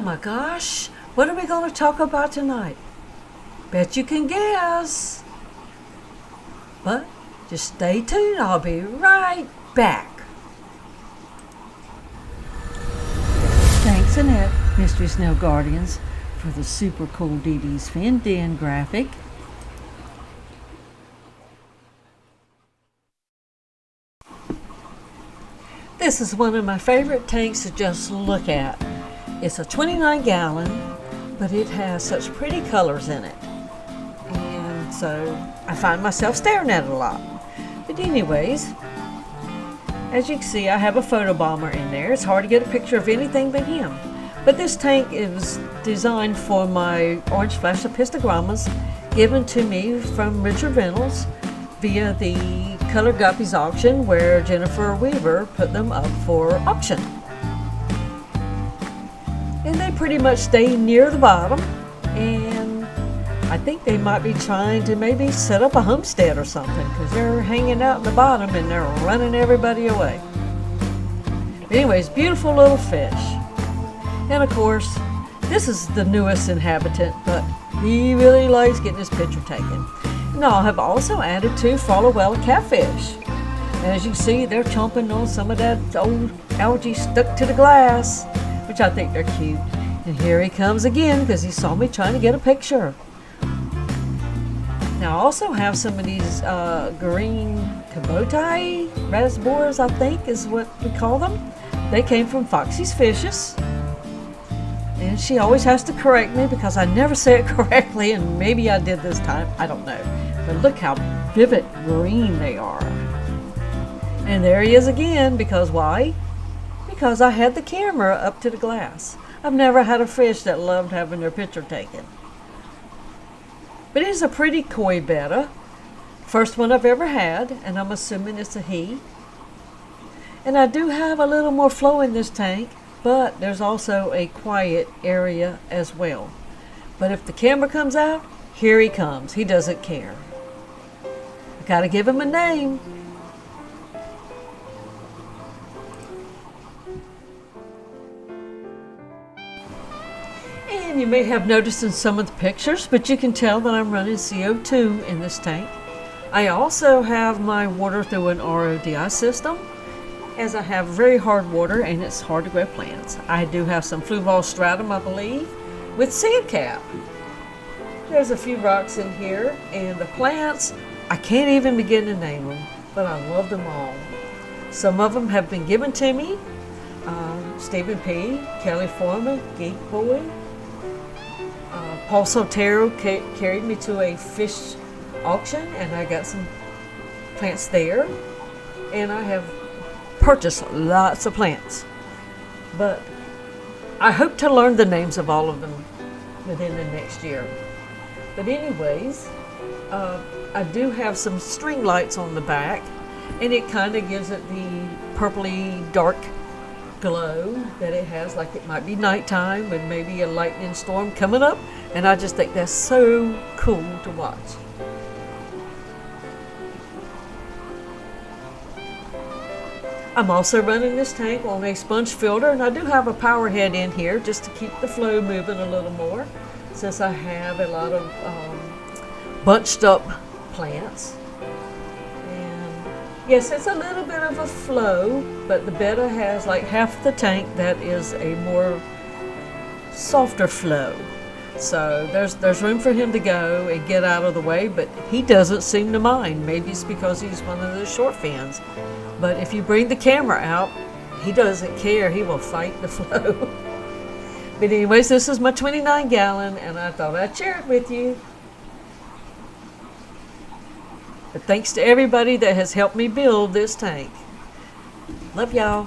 Oh my gosh, what are we going to talk about tonight? Bet you can guess. But just stay tuned, I'll be right back. Thanks, Annette, Mystery Snail Guardians, for the super cool Dee Dee's Fin Den graphic. This is one of my favorite tanks to just look at. It's a 29-gallon, but it has such pretty colors in it. And so I find myself staring at it a lot. But anyways, as you can see, I have a photobomber in there. It's hard to get a picture of anything but him. But this tank is designed for my orange flash epistogrammas given to me from Richard Reynolds via the Color Guppies auction, where Jennifer Weaver put them up for auction. And they pretty much stay near the bottom, and I think they might be trying to maybe set up a homestead or something, because they're hanging out in the bottom and they're running everybody away. Anyways, beautiful little fish. And of course, this is the newest inhabitant, but he really likes getting his picture taken. And I have also added 2 Fallowella catfish. As you can see, they're chomping on some of that old algae stuck to the glass, which I think they're cute. And here he comes again because he saw me trying to get a picture. Now I also have some of these green cabotai raspberries, I think is what we call them. They came from Foxy's Fishes. And she always has to correct me because I never say it correctly, and maybe I did this time, I don't know. But look how vivid green they are. And there he is again, because why? Because I had the camera up to the glass. I've never had a fish that loved having their picture taken. But he's a pretty koi betta. First one I've ever had, and I'm assuming it's a he. And I do have a little more flow in this tank, but there's also a quiet area as well. But if the camera comes out, here he comes. He doesn't care. I gotta give him a name. And you may have noticed in some of the pictures, but you can tell that I'm running CO2 in this tank. I also have my water through an RODI system, as I have very hard water and it's hard to grow plants. I do have some fluval stratum, I believe, with sand cap. There's a few rocks in here, and the plants, I can't even begin to name them, but I love them all. Some of them have been given to me. Stephen P., Kelly Foreman, Geek Boy. Paul Sotero carried me to a fish auction, and I got some plants there. And I have purchased lots of plants, but I hope to learn the names of all of them within the next year. But anyways, I do have some string lights on the back, and it kind of gives it the purpley dark glow that it has, like it might be nighttime with maybe a lightning storm coming up, and I just think that's so cool to watch. I'm also running this tank on a sponge filter, and I do have a power head in here just to keep the flow moving a little more, since I have a lot of bunched up plants. And yes, it's a little bit of a flow, but the betta has like half the tank that is a more softer flow. So there's room for him to go and get out of the way, but he doesn't seem to mind. Maybe it's because he's one of those short fins. But if you bring the camera out, he doesn't care. He will fight the flow. But anyways, this is my 29-gallon, and I thought I'd share it with you. But thanks to everybody that has helped me build this tank. Love y'all.